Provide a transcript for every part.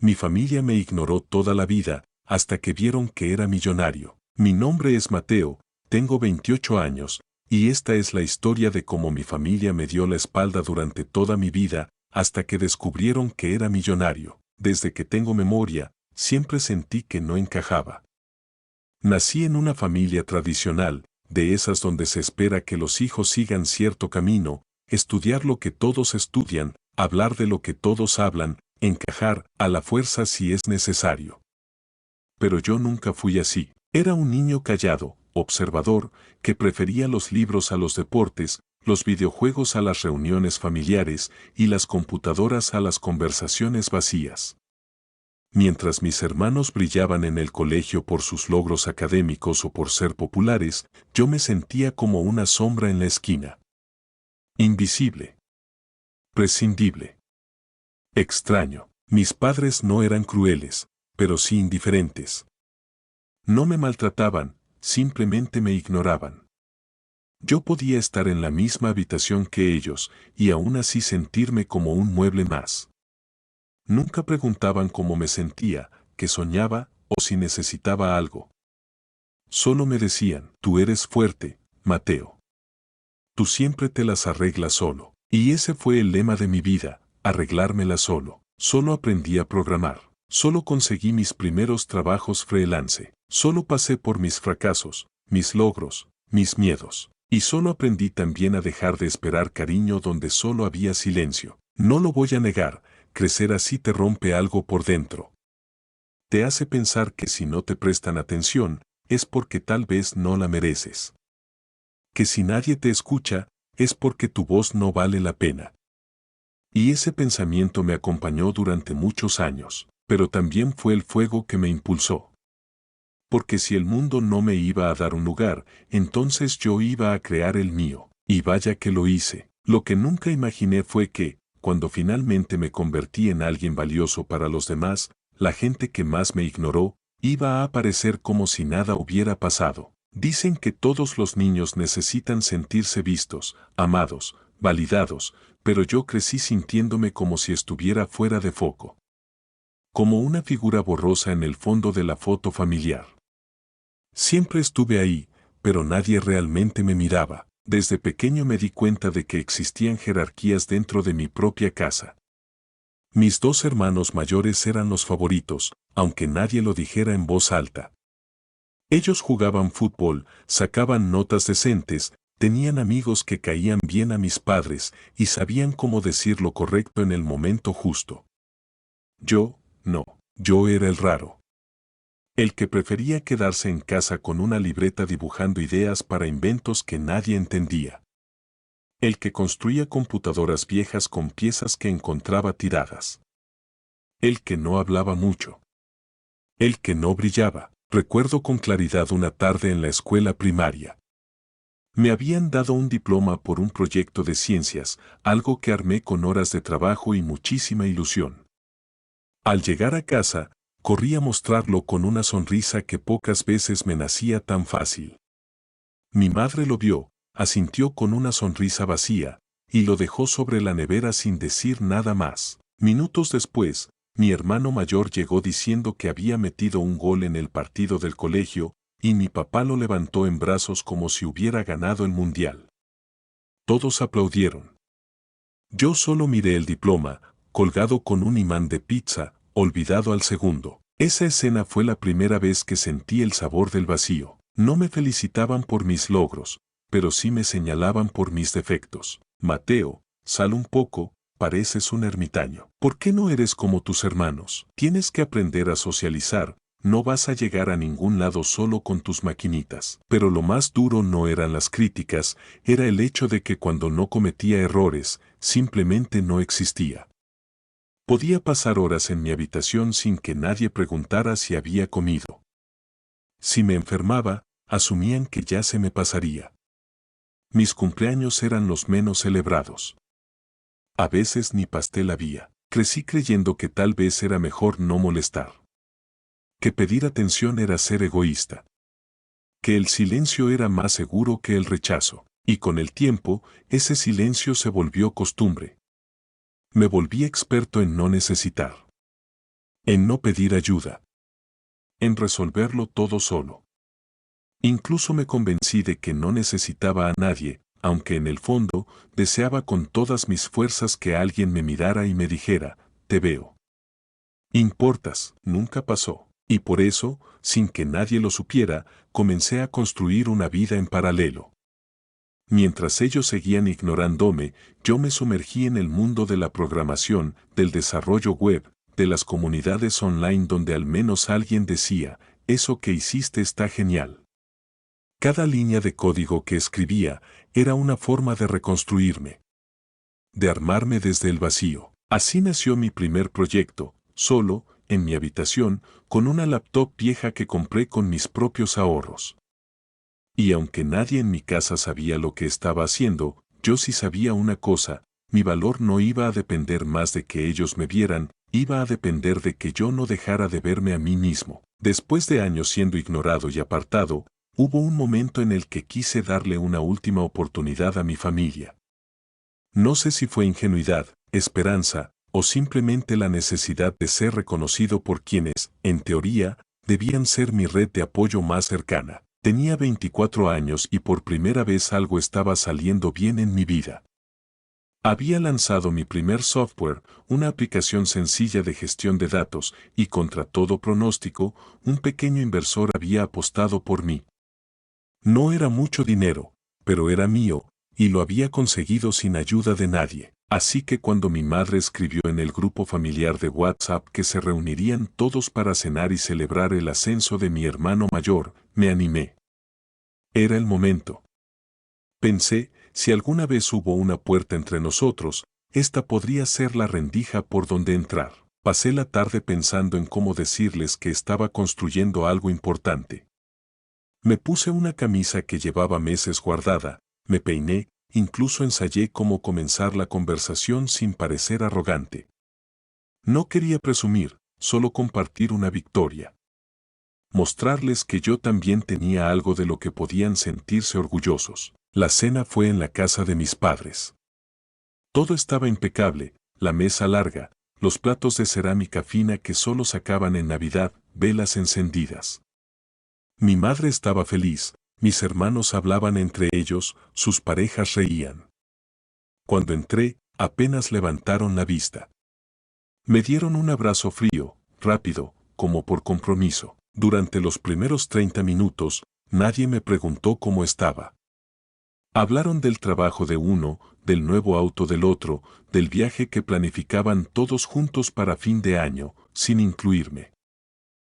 Mi familia me ignoró toda la vida, hasta que vieron que era millonario. Mi nombre es Mateo, tengo 28 años, y esta es la historia de cómo mi familia me dio la espalda durante toda mi vida, hasta que descubrieron que era millonario. Desde que tengo memoria, siempre sentí que no encajaba. Nací en una familia tradicional, de esas donde se espera que los hijos sigan cierto camino, estudiar lo que todos estudian, hablar de lo que todos hablan, encajar a la fuerza si es necesario. Pero yo nunca fui así. Era un niño callado, observador, que prefería los libros a los deportes, los videojuegos a las reuniones familiares y las computadoras a las conversaciones vacías. Mientras mis hermanos brillaban en el colegio por sus logros académicos o por ser populares, yo me sentía como una sombra en la esquina. Invisible. Prescindible. Extraño. Mis padres no eran crueles, pero sí indiferentes. No me maltrataban, simplemente me ignoraban. Yo podía estar en la misma habitación que ellos, y aún así sentirme como un mueble más. Nunca preguntaban cómo me sentía, qué soñaba, o si necesitaba algo. Solo me decían, tú eres fuerte, Mateo. Tú siempre te las arreglas solo. Y ese fue el lema de mi vida, arreglármela solo. Solo aprendí a programar. Solo conseguí mis primeros trabajos freelance. Solo pasé por mis fracasos, mis logros, mis miedos. Y solo aprendí también a dejar de esperar cariño donde solo había silencio. No lo voy a negar, crecer así te rompe algo por dentro. Te hace pensar que si no te prestan atención, es porque tal vez no la mereces. Que si nadie te escucha, es porque tu voz no vale la pena. Y ese pensamiento me acompañó durante muchos años, pero también fue el fuego que me impulsó. Porque si el mundo no me iba a dar un lugar, entonces yo iba a crear el mío, y vaya que lo hice. Lo que nunca imaginé fue que, cuando finalmente me convertí en alguien valioso para los demás, la gente que más me ignoró, iba a aparecer como si nada hubiera pasado. Dicen que todos los niños necesitan sentirse vistos, amados, validados, pero yo crecí sintiéndome como si estuviera fuera de foco. Como una figura borrosa en el fondo de la foto familiar. Siempre estuve ahí, pero nadie realmente me miraba. Desde pequeño me di cuenta de que existían jerarquías dentro de mi propia casa. Mis dos hermanos mayores eran los favoritos, aunque nadie lo dijera en voz alta. Ellos jugaban fútbol, sacaban notas decentes, tenían amigos que caían bien a mis padres y sabían cómo decir lo correcto en el momento justo. Yo, no, yo era el raro. El que prefería quedarse en casa con una libreta dibujando ideas para inventos que nadie entendía. El que construía computadoras viejas con piezas que encontraba tiradas. El que no hablaba mucho. El que no brillaba. Recuerdo con claridad una tarde en la escuela primaria. Me habían dado un diploma por un proyecto de ciencias, algo que armé con horas de trabajo y muchísima ilusión. Al llegar a casa, corrí a mostrarlo con una sonrisa que pocas veces me nacía tan fácil. Mi madre lo vio, asintió con una sonrisa vacía, y lo dejó sobre la nevera sin decir nada más. Minutos después, mi hermano mayor llegó diciendo que había metido un gol en el partido del colegio, y mi papá lo levantó en brazos como si hubiera ganado el mundial. Todos aplaudieron. Yo solo miré el diploma, colgado con un imán de pizza, olvidado al segundo. Esa escena fue la primera vez que sentí el sabor del vacío. No me felicitaban por mis logros, pero sí me señalaban por mis defectos. Mateo, sal un poco, pareces un ermitaño. ¿Por qué no eres como tus hermanos? Tienes que aprender a socializar, no vas a llegar a ningún lado solo con tus maquinitas. Pero lo más duro no eran las críticas, era el hecho de que cuando no cometía errores, simplemente no existía. Podía pasar horas en mi habitación sin que nadie preguntara si había comido. Si me enfermaba, asumían que ya se me pasaría. Mis cumpleaños eran los menos celebrados. A veces ni pastel había. Crecí creyendo que tal vez era mejor no molestar. Que pedir atención era ser egoísta. Que el silencio era más seguro que el rechazo. Y con el tiempo, ese silencio se volvió costumbre. Me volví experto en no necesitar. en no pedir ayuda, en resolverlo todo solo. Incluso me convencí de que no necesitaba a nadie, aunque en el fondo deseaba con todas mis fuerzas que alguien me mirara y me dijera, te veo. Importas, nunca pasó. Y por eso, sin que nadie lo supiera, comencé a construir una vida en paralelo. Mientras ellos seguían ignorándome, yo me sumergí en el mundo de la programación, del desarrollo web, de las comunidades online donde al menos alguien decía, eso que hiciste está genial. Cada línea de código que escribía era una forma de reconstruirme, de armarme desde el vacío. Así nació mi primer proyecto, solo, en mi habitación, con una laptop vieja que compré con mis propios ahorros. Y aunque nadie en mi casa sabía lo que estaba haciendo, yo sí sabía una cosa, mi valor no iba a depender más de que ellos me vieran, iba a depender de que yo no dejara de verme a mí mismo. Después de años siendo ignorado y apartado, hubo un momento en el que quise darle una última oportunidad a mi familia. No sé si fue ingenuidad, esperanza, o simplemente la necesidad de ser reconocido por quienes, en teoría, debían ser mi red de apoyo más cercana. Tenía 24 años y por primera vez algo estaba saliendo bien en mi vida. Había lanzado mi primer software, una aplicación sencilla de gestión de datos, y contra todo pronóstico, un pequeño inversor había apostado por mí. No era mucho dinero, pero era mío, y lo había conseguido sin ayuda de nadie. Así que cuando mi madre escribió en el grupo familiar de WhatsApp que se reunirían todos para cenar y celebrar el ascenso de mi hermano mayor, me animé. Era el momento. Pensé, si alguna vez hubo una puerta entre nosotros, esta podría ser la rendija por donde entrar. Pasé la tarde pensando en cómo decirles que estaba construyendo algo importante. Me puse una camisa que llevaba meses guardada, me peiné, incluso ensayé cómo comenzar la conversación sin parecer arrogante. No quería presumir, solo compartir una victoria. Mostrarles que yo también tenía algo de lo que podían sentirse orgullosos. La cena fue en la casa de mis padres. Todo estaba impecable, la mesa larga, los platos de cerámica fina que solo sacaban en Navidad, velas encendidas. Mi madre estaba feliz, mis hermanos hablaban entre ellos, sus parejas reían. Cuando entré, apenas levantaron la vista. Me dieron un abrazo frío, rápido, como por compromiso. Durante los primeros 30 minutos, nadie me preguntó cómo estaba. Hablaron del trabajo de uno, del nuevo auto del otro, del viaje que planificaban todos juntos para fin de año, sin incluirme.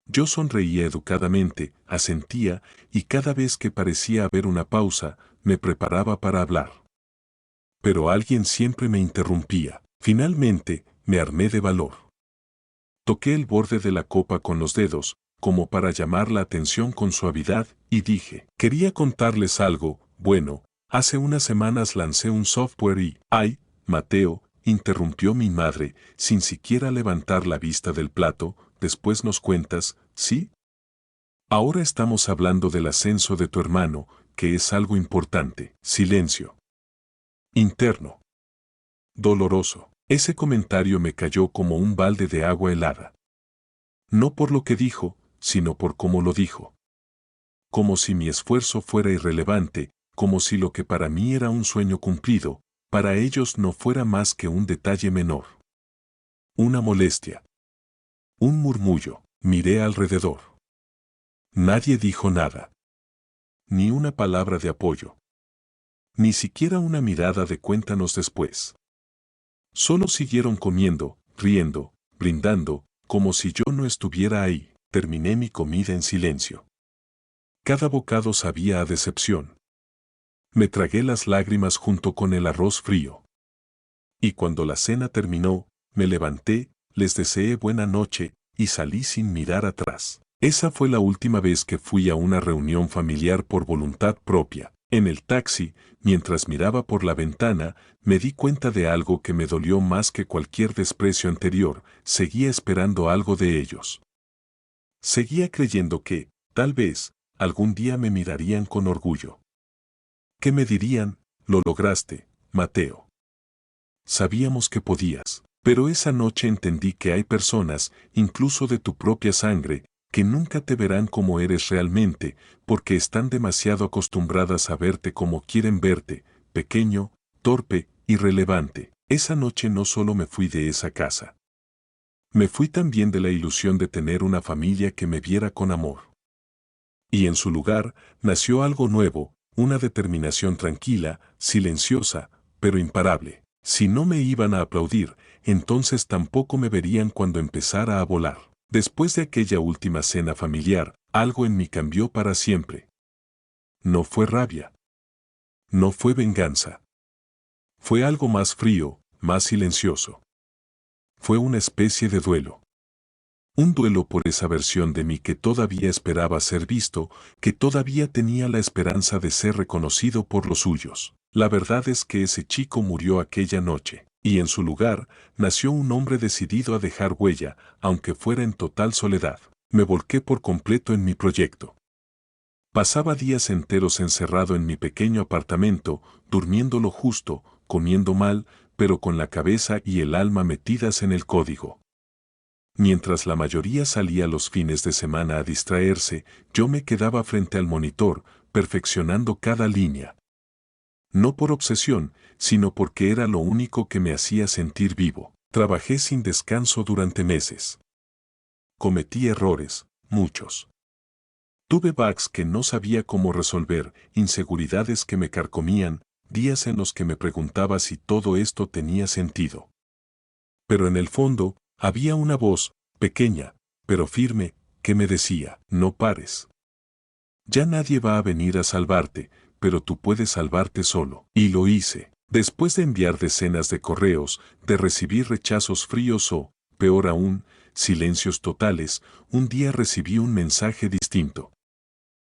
Yo sonreía educadamente, asentía, y cada vez que parecía haber una pausa, me preparaba para hablar. Pero alguien siempre me interrumpía. Finalmente, me armé de valor. Toqué el borde de la copa con los dedos, como para llamar la atención con suavidad, y dije, quería contarles algo, bueno, hace unas semanas lancé un software y, ¡ay, Mateo!, interrumpió mi madre, sin siquiera levantar la vista del plato, después nos cuentas, ¿sí? Ahora estamos hablando del ascenso de tu hermano, que es algo importante. Silencio. Interno. Doloroso. Ese comentario me cayó como un balde de agua helada. No por lo que dijo, sino por cómo lo dijo. Como si mi esfuerzo fuera irrelevante, como si lo que para mí era un sueño cumplido, para ellos no fuera más que un detalle menor. Una molestia. Un murmullo. Miré alrededor. Nadie dijo nada. Ni una palabra de apoyo. Ni siquiera una mirada de cuéntanos después. Solo siguieron comiendo, riendo, brindando, como si yo no estuviera ahí. Terminé mi comida en silencio. Cada bocado sabía a decepción. Me tragué las lágrimas junto con el arroz frío. Y cuando la cena terminó, me levanté, les deseé buena noche, y salí sin mirar atrás. Esa fue la última vez que fui a una reunión familiar por voluntad propia. En el taxi, mientras miraba por la ventana, me di cuenta de algo que me dolió más que cualquier desprecio anterior. Seguía esperando algo de ellos. Seguía creyendo que, tal vez, algún día me mirarían con orgullo. ¿Qué me dirían? Lo lograste, Mateo. Sabíamos que podías. Pero esa noche entendí que hay personas, incluso de tu propia sangre, que nunca te verán como eres realmente, porque están demasiado acostumbradas a verte como quieren verte, pequeño, torpe, irrelevante. Esa noche no solo me fui de esa casa. Me fui también de la ilusión de tener una familia que me viera con amor. Y en su lugar, nació algo nuevo, una determinación tranquila, silenciosa, pero imparable. Si no me iban a aplaudir, entonces tampoco me verían cuando empezara a volar. Después de aquella última cena familiar, algo en mí cambió para siempre. No fue rabia. No fue venganza. Fue algo más frío, más silencioso. Fue una especie de duelo. Un duelo por esa versión de mí que todavía esperaba ser visto, que todavía tenía la esperanza de ser reconocido por los suyos. La verdad es que ese chico murió aquella noche, y en su lugar nació un hombre decidido a dejar huella, aunque fuera en total soledad. Me volqué por completo en mi proyecto. Pasaba días enteros encerrado en mi pequeño apartamento, durmiendo lo justo, comiendo mal, pero con la cabeza y el alma metidas en el código. Mientras la mayoría salía los fines de semana a distraerse, yo me quedaba frente al monitor, perfeccionando cada línea. No por obsesión, sino porque era lo único que me hacía sentir vivo. Trabajé sin descanso durante meses. Cometí errores, muchos. Tuve bugs que no sabía cómo resolver, inseguridades que me carcomían, días en los que me preguntaba si todo esto tenía sentido. Pero en el fondo, había una voz, pequeña, pero firme, que me decía, no pares. Ya nadie va a venir a salvarte, pero tú puedes salvarte solo. Y lo hice. Después de enviar decenas de correos, de recibir rechazos fríos o, peor aún, silencios totales, un día recibí un mensaje distinto.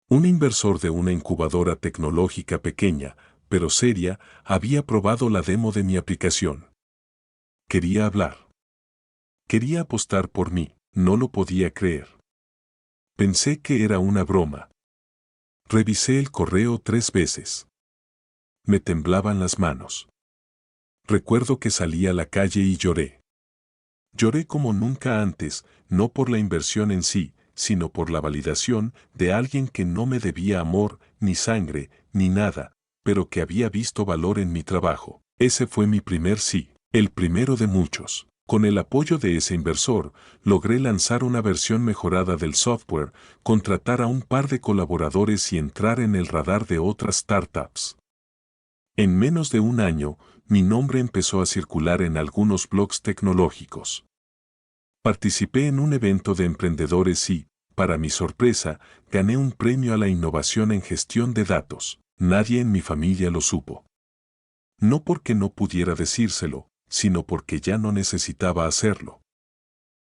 Un inversor de una incubadora tecnológica pequeña, pero seria, había probado la demo de mi aplicación. Quería hablar. Quería apostar por mí, no lo podía creer. Pensé que era una broma. Revisé el correo 3 veces. Me temblaban las manos. Recuerdo que salí a la calle y lloré. Lloré como nunca antes, no por la inversión en sí, sino por la validación de alguien que no me debía amor, ni sangre, ni nada, pero que había visto valor en mi trabajo. Ese fue mi primer sí, el primero de muchos. Con el apoyo de ese inversor, logré lanzar una versión mejorada del software, contratar a un par de colaboradores y entrar en el radar de otras startups. En menos de un año, mi nombre empezó a circular en algunos blogs tecnológicos. Participé en un evento de emprendedores y, para mi sorpresa, gané un premio a la innovación en gestión de datos. Nadie en mi familia lo supo. No porque no pudiera decírselo, sino porque ya no necesitaba hacerlo.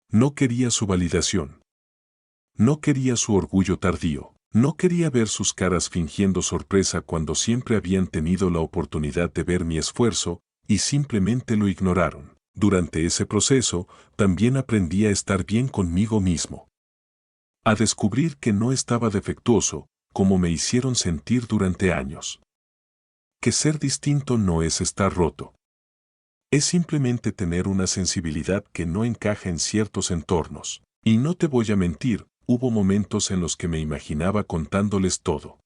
No quería su validación. No quería su orgullo tardío. No quería ver sus caras fingiendo sorpresa cuando siempre habían tenido la oportunidad de ver mi esfuerzo, y simplemente lo ignoraron. Durante ese proceso, también aprendí a estar bien conmigo mismo. A descubrir que no estaba defectuoso, como me hicieron sentir durante años. Que ser distinto no es estar roto. Es simplemente tener una sensibilidad que no encaja en ciertos entornos. Y no te voy a mentir, hubo momentos en los que me imaginaba contándoles todo.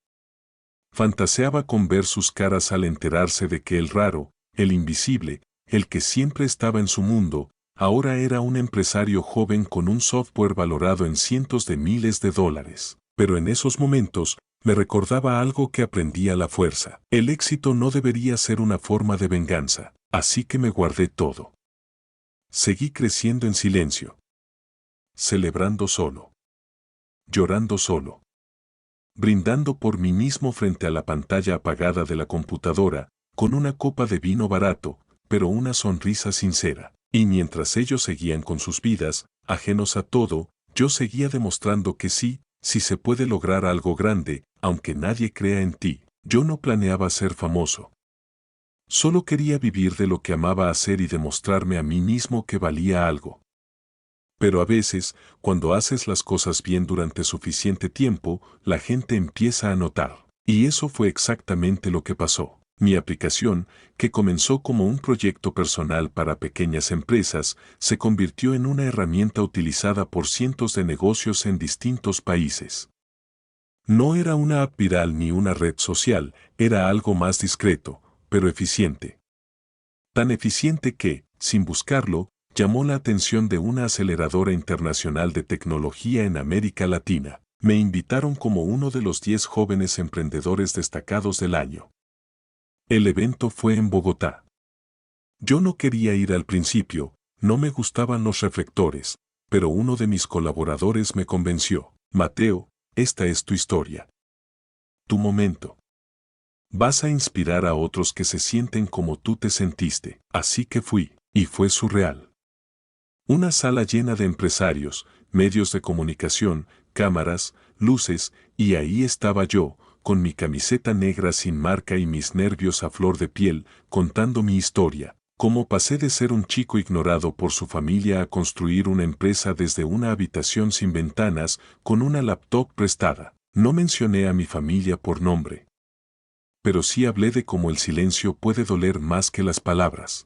Fantaseaba con ver sus caras al enterarse de que el raro, el invisible, el que siempre estaba en su mundo, ahora era un empresario joven con un software valorado en cientos de miles de dólares. Pero en esos momentos, me recordaba algo que aprendí a la fuerza. El éxito no debería ser una forma de venganza, así que me guardé todo. Seguí creciendo en silencio. Celebrando solo. Llorando solo. Brindando por mí mismo frente a la pantalla apagada de la computadora, con una copa de vino barato, pero una sonrisa sincera. Y mientras ellos seguían con sus vidas, ajenos a todo, yo seguía demostrando que sí se puede lograr algo grande, aunque nadie crea en ti. Yo no planeaba ser famoso. Solo quería vivir de lo que amaba hacer y demostrarme a mí mismo que valía algo. Pero a veces, cuando haces las cosas bien durante suficiente tiempo, la gente empieza a notar. Y eso fue exactamente lo que pasó. Mi aplicación, que comenzó como un proyecto personal para pequeñas empresas, se convirtió en una herramienta utilizada por cientos de negocios en distintos países. No era una app viral ni una red social, era algo más discreto, pero eficiente. Tan eficiente que, sin buscarlo, llamó la atención de una aceleradora internacional de tecnología en América Latina. Me invitaron como uno de los 10 jóvenes emprendedores destacados del año. El evento fue en Bogotá. Yo no quería ir al principio, no me gustaban los reflectores, pero uno de mis colaboradores me convenció. Mateo, esta es tu historia. Tu momento. Vas a inspirar a otros que se sienten como tú te sentiste. Así que fui, y fue surreal. Una sala llena de empresarios, medios de comunicación, cámaras, luces, y ahí estaba yo, con mi camiseta negra sin marca y mis nervios a flor de piel, contando mi historia, cómo pasé de ser un chico ignorado por su familia a construir una empresa desde una habitación sin ventanas, con una laptop prestada. No mencioné a mi familia por nombre. Pero sí hablé de cómo el silencio puede doler más que las palabras.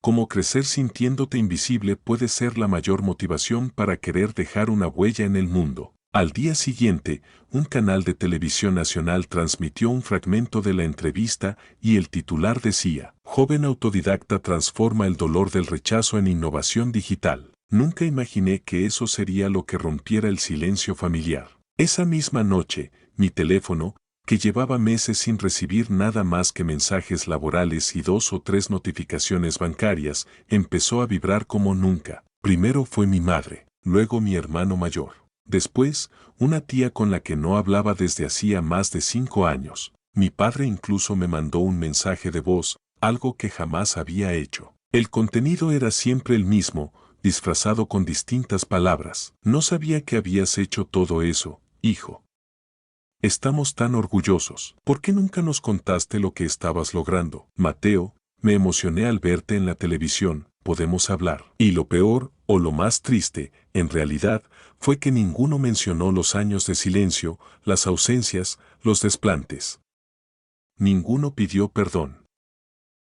Cómo crecer sintiéndote invisible puede ser la mayor motivación para querer dejar una huella en el mundo. Al día siguiente, un canal de televisión nacional transmitió un fragmento de la entrevista y el titular decía, "Joven autodidacta transforma el dolor del rechazo en innovación digital". Nunca imaginé que eso sería lo que rompiera el silencio familiar. Esa misma noche, mi teléfono, que llevaba meses sin recibir nada más que mensajes laborales y 2 o 3 notificaciones bancarias, empezó a vibrar como nunca. Primero fue mi madre, luego mi hermano mayor. Después, una tía con la que no hablaba desde hacía más de 5 años. Mi padre incluso me mandó un mensaje de voz, algo que jamás había hecho. El contenido era siempre el mismo, disfrazado con distintas palabras. No sabía que habías hecho todo eso, hijo. Estamos tan orgullosos. ¿Por qué nunca nos contaste lo que estabas logrando? Mateo, me emocioné al verte en la televisión, podemos hablar. Y lo peor, o lo más triste, en realidad, fue que ninguno mencionó los años de silencio, las ausencias, los desplantes. Ninguno pidió perdón.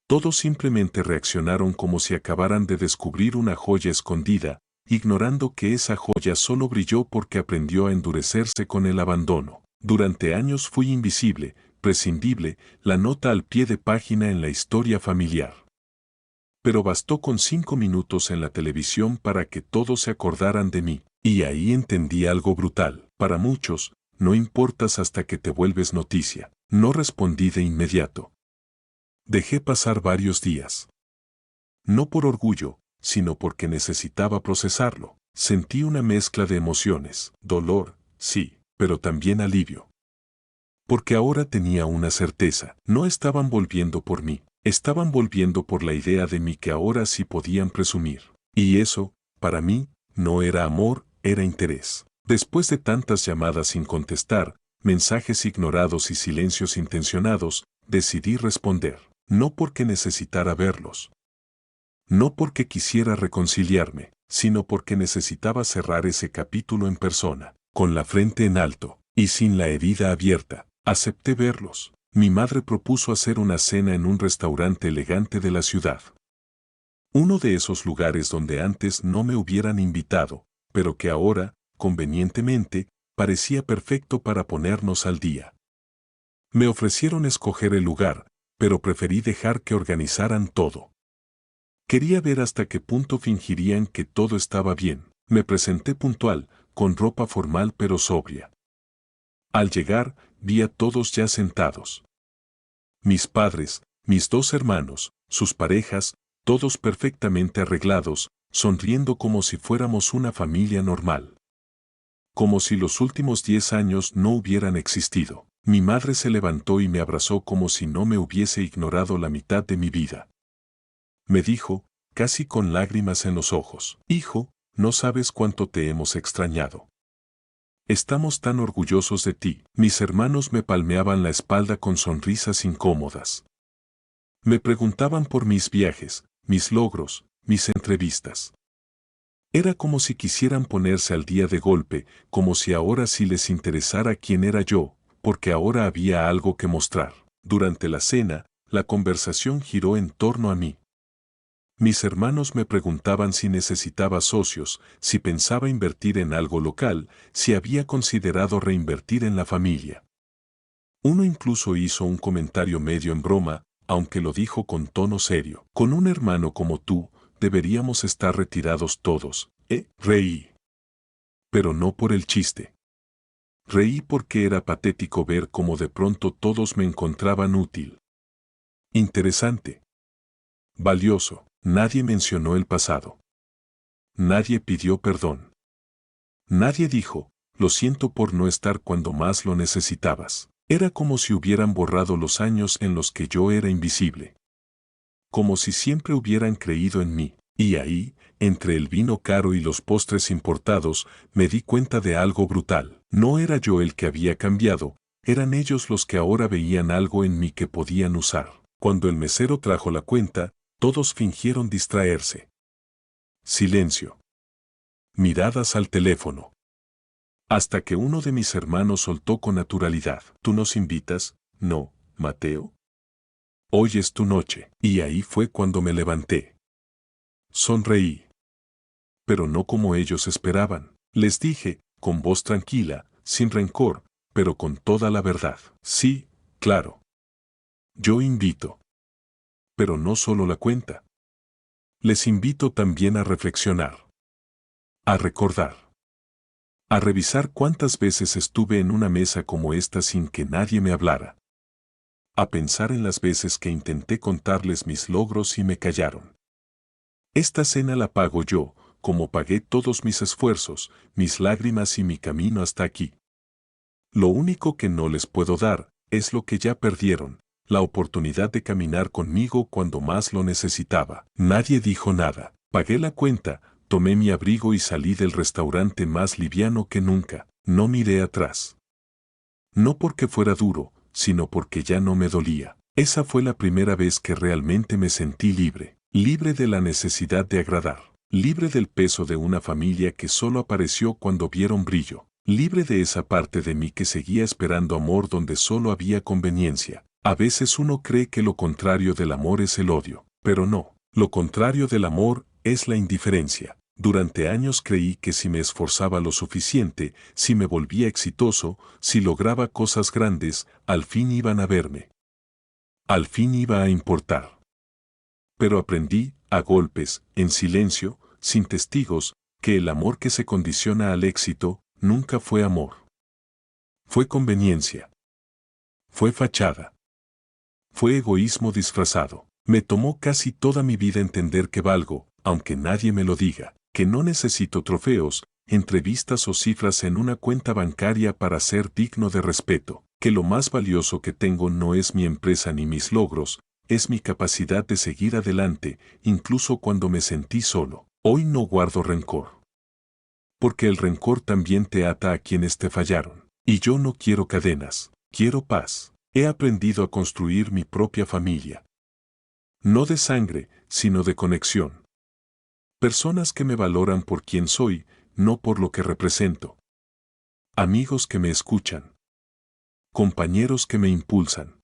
Todos simplemente reaccionaron como si acabaran de descubrir una joya escondida, ignorando que esa joya solo brilló porque aprendió a endurecerse con el abandono. Durante años fui invisible, prescindible, la nota al pie de página en la historia familiar. Pero bastó con 5 minutos en la televisión para que todos se acordaran de mí. Y ahí entendí algo brutal. Para muchos, no importas hasta que te vuelves noticia. No respondí de inmediato. Dejé pasar varios días. No por orgullo, sino porque necesitaba procesarlo. Sentí una mezcla de emociones, dolor, sí, pero también alivio. Porque ahora tenía una certeza, no estaban volviendo por mí, estaban volviendo por la idea de mí que ahora sí podían presumir. Y eso, para mí, no era amor, era interés. Después de tantas llamadas sin contestar, mensajes ignorados y silencios intencionados, decidí responder. No porque necesitara verlos. No porque quisiera reconciliarme, sino porque necesitaba cerrar ese capítulo en persona, con la frente en alto, y sin la herida abierta. Acepté verlos. Mi madre propuso hacer una cena en un restaurante elegante de la ciudad. Uno de esos lugares donde antes no me hubieran invitado, pero que ahora, convenientemente, parecía perfecto para ponernos al día. Me ofrecieron escoger el lugar, pero preferí dejar que organizaran todo. Quería ver hasta qué punto fingirían que todo estaba bien. Me presenté puntual, con ropa formal pero sobria. Al llegar, vi a todos ya sentados. Mis padres, mis 2 hermanos, sus parejas, todos perfectamente arreglados, sonriendo como si fuéramos una familia normal. Como si los últimos 10 años no hubieran existido. Mi madre se levantó y me abrazó como si no me hubiese ignorado la mitad de mi vida. Me dijo, casi con lágrimas en los ojos, "Hijo, no sabes cuánto te hemos extrañado. Estamos tan orgullosos de ti". Mis hermanos me palmeaban la espalda con sonrisas incómodas. Me preguntaban por mis viajes, mis logros, mis entrevistas. Era como si quisieran ponerse al día de golpe, como si ahora sí les interesara quién era yo, porque ahora había algo que mostrar. Durante la cena, la conversación giró en torno a mí. Mis hermanos me preguntaban si necesitaba socios, si pensaba invertir en algo local, si había considerado reinvertir en la familia. Uno incluso hizo un comentario medio en broma, aunque lo dijo con tono serio. Con un hermano como tú, deberíamos estar retirados todos, ¿eh? Reí. Pero no por el chiste. Reí porque era patético ver cómo de pronto todos me encontraban útil. Interesante. Valioso. Nadie mencionó el pasado. Nadie pidió perdón. Nadie dijo, lo siento por no estar cuando más lo necesitabas. Era como si hubieran borrado los años en los que yo era invisible. Como si siempre hubieran creído en mí. Y ahí, entre el vino caro y los postres importados, me di cuenta de algo brutal. No era yo el que había cambiado, eran ellos los que ahora veían algo en mí que podían usar. Cuando el mesero trajo la cuenta, todos fingieron distraerse. Silencio. Miradas al teléfono. Hasta que uno de mis hermanos soltó con naturalidad. ¿Tú nos invitas? No, Mateo. Hoy es tu noche. Y ahí fue cuando me levanté. Sonreí. Pero no como ellos esperaban. Les dije, con voz tranquila, sin rencor, pero con toda la verdad. Sí, claro. Yo invito. Pero no solo la cuenta. Les invito también a reflexionar. A recordar. A revisar cuántas veces estuve en una mesa como esta sin que nadie me hablara. A pensar en las veces que intenté contarles mis logros y me callaron. Esta cena la pago yo, como pagué todos mis esfuerzos, mis lágrimas y mi camino hasta aquí. Lo único que no les puedo dar, es lo que ya perdieron, la oportunidad de caminar conmigo cuando más lo necesitaba. Nadie dijo nada. Pagué la cuenta, tomé mi abrigo y salí del restaurante más liviano que nunca. No miré atrás. No porque fuera duro, sino porque ya no me dolía. Esa fue la primera vez que realmente me sentí libre. Libre de la necesidad de agradar. Libre del peso de una familia que solo apareció cuando vieron brillo. Libre de esa parte de mí que seguía esperando amor donde solo había conveniencia. A veces uno cree que lo contrario del amor es el odio, pero no. Lo contrario del amor es la indiferencia. Durante años creí que si me esforzaba lo suficiente, si me volvía exitoso, si lograba cosas grandes, al fin iban a verme. Al fin iba a importar. Pero aprendí, a golpes, en silencio, sin testigos, que el amor que se condiciona al éxito, nunca fue amor. Fue conveniencia. Fue fachada. Fue egoísmo disfrazado. Me tomó casi toda mi vida entender que valgo, aunque nadie me lo diga, que no necesito trofeos, entrevistas o cifras en una cuenta bancaria para ser digno de respeto, que lo más valioso que tengo no es mi empresa ni mis logros, es mi capacidad de seguir adelante, incluso cuando me sentí solo. Hoy no guardo rencor. Porque el rencor también te ata a quienes te fallaron. Y yo no quiero cadenas, quiero paz. He aprendido a construir mi propia familia. No de sangre, sino de conexión. Personas que me valoran por quien soy, no por lo que represento. Amigos que me escuchan. Compañeros que me impulsan.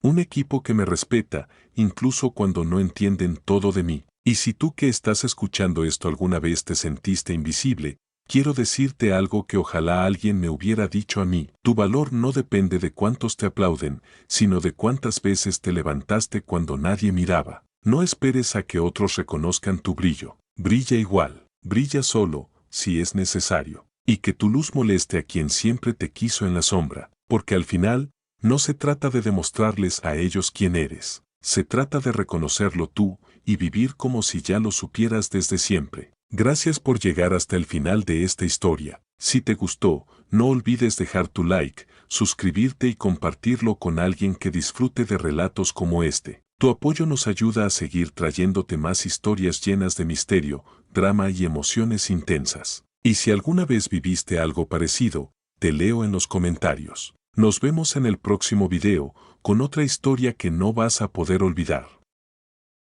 Un equipo que me respeta, incluso cuando no entienden todo de mí. Y si tú que estás escuchando esto alguna vez te sentiste invisible, quiero decirte algo que ojalá alguien me hubiera dicho a mí. Tu valor no depende de cuántos te aplauden, sino de cuántas veces te levantaste cuando nadie miraba. No esperes a que otros reconozcan tu brillo. Brilla igual, brilla solo, si es necesario. Y que tu luz moleste a quien siempre te quiso en la sombra, porque al final, no se trata de demostrarles a ellos quién eres. Se trata de reconocerlo tú y vivir como si ya lo supieras desde siempre. Gracias por llegar hasta el final de esta historia. Si te gustó, no olvides dejar tu like, suscribirte y compartirlo con alguien que disfrute de relatos como este. Tu apoyo nos ayuda a seguir trayéndote más historias llenas de misterio, drama y emociones intensas. Y si alguna vez viviste algo parecido, te leo en los comentarios. Nos vemos en el próximo video, con otra historia que no vas a poder olvidar.